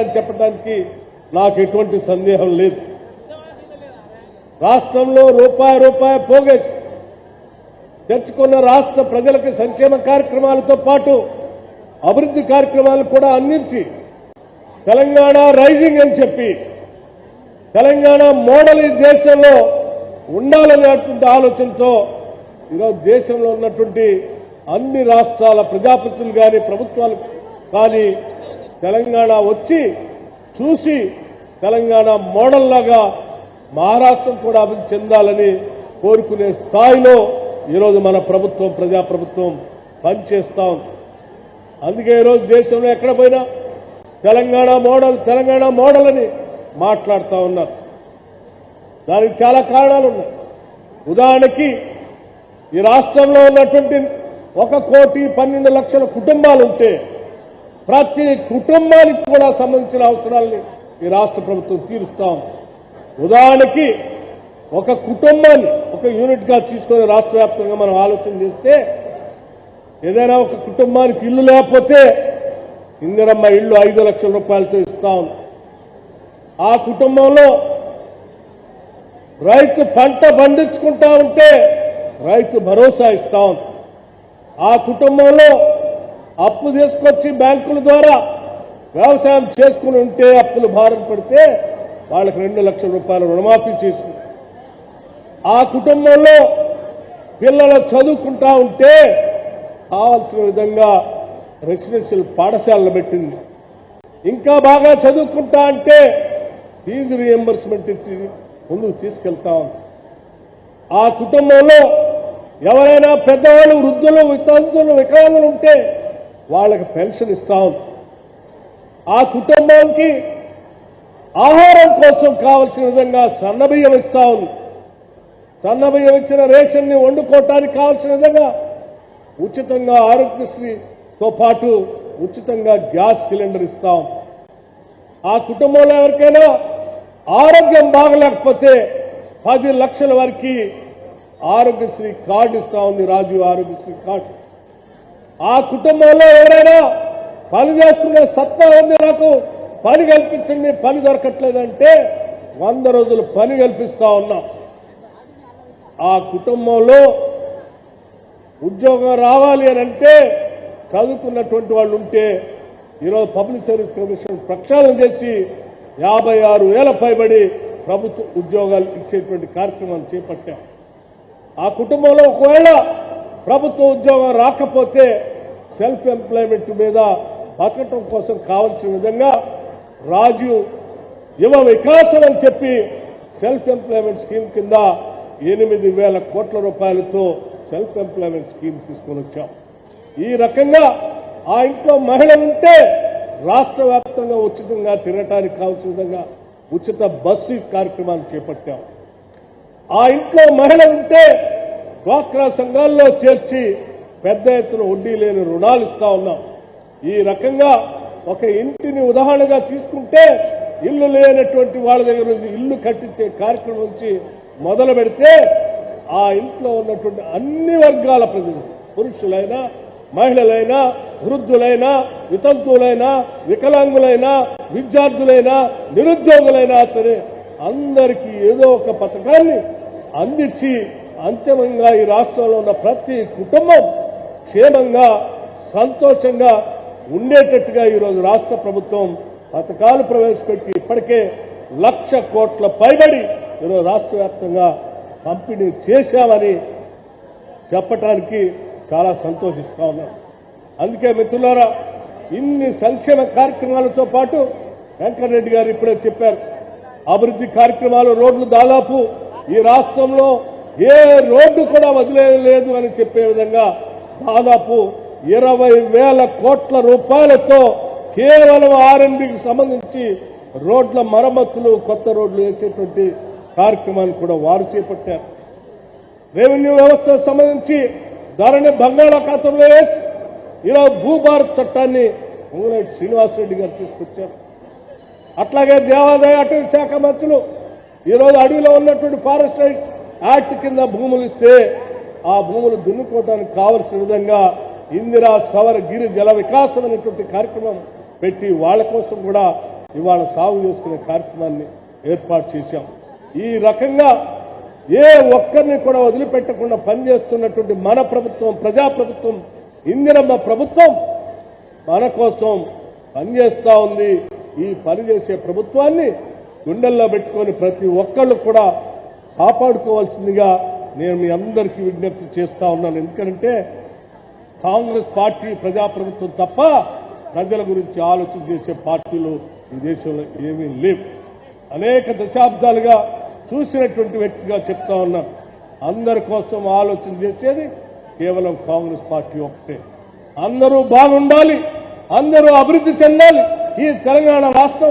అని చెప్పడానికి నాకు ఎటువంటి సందేహం లేదు. రాష్ట్రంలో రూపాయి పోగేసి తెచ్చుకున్న రాష్ట్ర ప్రజలకు సంక్షేమ కార్యక్రమాలతో పాటు అభివృద్ధి కార్యక్రమాలు కూడా అందించి తెలంగాణ రైజింగ్ అని చెప్పి తెలంగాణ మోడల్ ఈ దేశంలో ఉండాలనేటువంటి ఆలోచనతో ఈరోజు దేశంలో ఉన్నటువంటి అన్ని రాష్ట్రాల ప్రజాప్రతినిధులు కానీ ప్రభుత్వాలు కానీ తెలంగాణ వచ్చి చూసి తెలంగాణ మోడల్ లాగా మహారాష్ట్రం కూడా అభివృద్ధి చెందాలని కోరుకునే స్థాయిలో ఈరోజు మన ప్రభుత్వం ప్రజాప్రభుత్వం పనిచేస్తా ఉంది. అందుకే ఈరోజు దేశంలో ఎక్కడ పోయినా తెలంగాణ మోడల్ అని మాట్లాడుతూ ఉన్నారు. దానికి చాలా కారణాలు ఉన్నాయి. ఉదాహరణకి ఈ రాష్ట్రంలో ఉన్నటువంటి 1,12,00,000 కుటుంబాలు ఉంటే ప్రతి కుటుంబానికి కూడా సంబంధించిన అవసరాలని ఈ రాష్ట్ర ప్రభుత్వం తీరుస్తాం. ఉదాహరణకి ఒక కుటుంబాన్ని ఒక యూనిట్గా తీసుకొని రాష్ట్ర వ్యాప్తంగా మనం ఆలోచన చేస్తే ఏదైనా ఒక కుటుంబానికి ఇల్లు లేకపోతే ఇందిరమ్మ ఇల్లు 5 లక్షల రూపాయలతో ఇస్తాం. ఆ కుటుంబంలో రైతు పంట పండించుకుంటా ఉంటే రైతు భరోసా ఇస్తాం. ఆ కుటుంబంలో అప్పు తీసుకొచ్చి బ్యాంకుల ద్వారా వ్యవసాయం చేసుకుని ఉంటే అప్పులు భారం పడితే వాళ్ళకి 2 లక్షల రూపాయలు రుణమాఫీ చేసింది. ఆ కుటుంబంలో పిల్లలు చదువుకుంటా ఉంటే కావాల్సిన విధంగా రెసిడెన్షియల్ పాఠశాలలు పెట్టింది. ఇంకా బాగా చదువుకుంటా అంటే ఫీజు రీఎంబర్స్మెంట్ ఇచ్చి ముందుకు తీసుకెళ్తా ఉంది. ఆ కుటుంబంలో ఎవరైనా పెద్దవాళ్ళు వృద్ధులు వితంతులు వికలాంగులు ఉంటే వాళ్ళకి పెన్షన్ ఇస్తా ఉంది. ఆ కుటుంబానికి ఆహారం కోసం కావలసిన విధంగా సన్నబియ్యం ఇస్తా ఉంది. సన్నబియ్యం ఇచ్చిన రేషన్ ని వండుకోవటానికి కావలసిన విధంగా ఉచితంగా ఆరోగ్యశ్రీతో పాటు ఉచితంగా గ్యాస్ సిలిండర్ ఇస్తాం. ఆ కుటుంబంలో ఎవరికైనా ఆరోగ్యం బాగలేకపోతే 10 లక్షల వరకు ఆరోగ్యశ్రీ కార్డు ఇస్తా ఉంది, రాజీవ్ ఆరోగ్యశ్రీ కార్డు. ఆ కుటుంబంలో ఎవరైనా పని చేసుకునే సత్తా ఉంది, నాకు పని కల్పించండి, పని దొరకట్లేదంటే 100 రోజులు పని కల్పిస్తా ఉన్నాం. ఆ కుటుంబంలో ఉద్యోగం రావాలి అని అంటే చదువుకున్నటువంటి వాళ్ళు ఉంటే ఈరోజు పబ్లిక్ సర్వీస్ కమిషన్ ప్రక్షాళన చేసి 56,000 పైబడి ప్రభుత్వ ఉద్యోగాలు ఇచ్చేటువంటి కార్యక్రమాన్ని చేపట్టాం. ఆ కుటుంబంలో ఒకవేళ ప్రభుత్వ ఉద్యోగం రాకపోతే సెల్ఫ్ ఎంప్లాయ్మెంట్ మీద బతకటం కోసం కావాల్సిన విధంగా రాజీవ్ యువ వికాసం అని చెప్పి సెల్ఫ్ ఎంప్లాయ్మెంట్ స్కీమ్ కింద 8,000 కోట్ల రూపాయలతో సెల్ఫ్ ఎంప్లాయ్మెంట్ స్కీమ్ తీసుకొని వచ్చాం. ఈ రకంగా ఆ ఇంట్లో మహిళ ఉంటే రాష్ట్ర వ్యాప్తంగా ఉచితంగా తిరగటానికి కావాల్సిన విధంగా ఉచిత బస్సు కార్యక్రమాన్ని చేపట్టాం. ఆ ఇంట్లో మహిళ ఉంటే డ్వాక్రా సంఘాల్లో చేర్చి పెద్ద ఎత్తున వడ్డీ లేని రుణాలు ఇస్తా ఉన్నాం. ఈ రకంగా ఒక ఇంటిని ఉదాహరణగా తీసుకుంటే ఇల్లు లేనటువంటి వాళ్ళ దగ్గర నుంచి ఇల్లు కట్టించే కార్యక్రమం నుంచి మొదలు పెడితే ఆ ఇంట్లో ఉన్నటువంటి అన్ని వర్గాల ప్రజలు, పురుషులైనా మహిళలైనా వృద్ధులైనా వితంతువులైనా వికలాంగులైనా విద్యార్థులైనా నిరుద్యోగులైనా సరే అందరికీ ఏదో ఒక పథకాన్ని అందించి అంతిమంగా ఈ రాష్ట్రంలో ఉన్న ప్రతి కుటుంబం క్షేమంగా సంతోషంగా ఉండేటట్టుగా ఈరోజు రాష్ట్ర ప్రభుత్వం పథకాలు ప్రవేశపెట్టి ఇప్పటికే 1,00,000 కోట్ల పైబడి ఈరోజు రాష్ట్ర వ్యాప్తంగా పంపిణీ చేశామని చెప్పటానికి చాలా సంతోషిస్తా ఉన్నాం. అందుకే మిత్రులారా, ఇన్ని సంక్షేమ కార్యక్రమాలతో పాటు వెంకటరెడ్డి గారు ఇప్పుడే చెప్పారు, అభివృద్ధి కార్యక్రమాలు రోడ్లు దాదాపు ఈ రాష్ట్రంలో ఏ రోడ్డు కూడా వదిలేదు అని చెప్పే విధంగా దాదాపు 20,000 కోట్ల రూపాయలతో కేవలం R&Dకి సంబంధించి రోడ్ల మరమ్మతులు కొత్త రోడ్లు వేసేటువంటి కార్యక్రమాన్ని కూడా వారు చేపట్టారు. రెవెన్యూ వ్యవస్థకు సంబంధించి ధరని బంగాళాఖాతంలో వేసి ఈరోజు భూభారత్ చట్టాన్ని పొంగులేటి శ్రీనివాసరెడ్డి గారు తీసుకొచ్చారు. అట్లాగే దేవాదాయ అటవీ శాఖ మంత్రులు ఈరోజు అడవిలో ఉన్నటువంటి ఫారెస్ట్ యాక్ట్ కింద భూములు ఇస్తే ఆ భూములు దున్నుకోవడానికి కావలసిన విధంగా ఇందిరా సవర గిరి జల వికాసం అనేటువంటి కార్యక్రమం పెట్టి వాళ్ళ కోసం కూడా ఇవాళ సాగు చేసుకునే కార్యక్రమాన్ని ఏర్పాటు చేశాం. ఈ రకంగా ఏ ఒక్కరిని కూడా వదిలిపెట్టకుండా పనిచేస్తున్నటువంటి మన ప్రభుత్వం, ప్రజాప్రభుత్వం, ఇందిరమ్మ ప్రభుత్వం మన కోసం పనిచేస్తా ఉంది. ఈ పనిచేసే ప్రభుత్వాన్ని గుండెల్లో పెట్టుకొని ప్రతి ఒక్కళ్ళు కూడా కాపాడుకోవాల్సిందిగా నేను మీ అందరికీ విజ్ఞప్తి చేస్తా ఉన్నాను. ఎందుకంటే కాంగ్రెస్ పార్టీ ప్రజాప్రభుత్వం తప్ప ప్రజల గురించి ఆలోచన చేసే పార్టీలు ఈ దేశంలో ఏమీ లేవు. అనేక దశాబ్దాలుగా చూసినటువంటి వ్యక్తిగా చెప్తా ఉన్నాను. అందరి కోసం ఆలోచన చేసేది కేవలం కాంగ్రెస్ పార్టీ ఒకటే. అందరూ బాగుండాలి, అందరూ అభివృద్ధి చెందాలి. ఈ తెలంగాణ రాష్ట్రం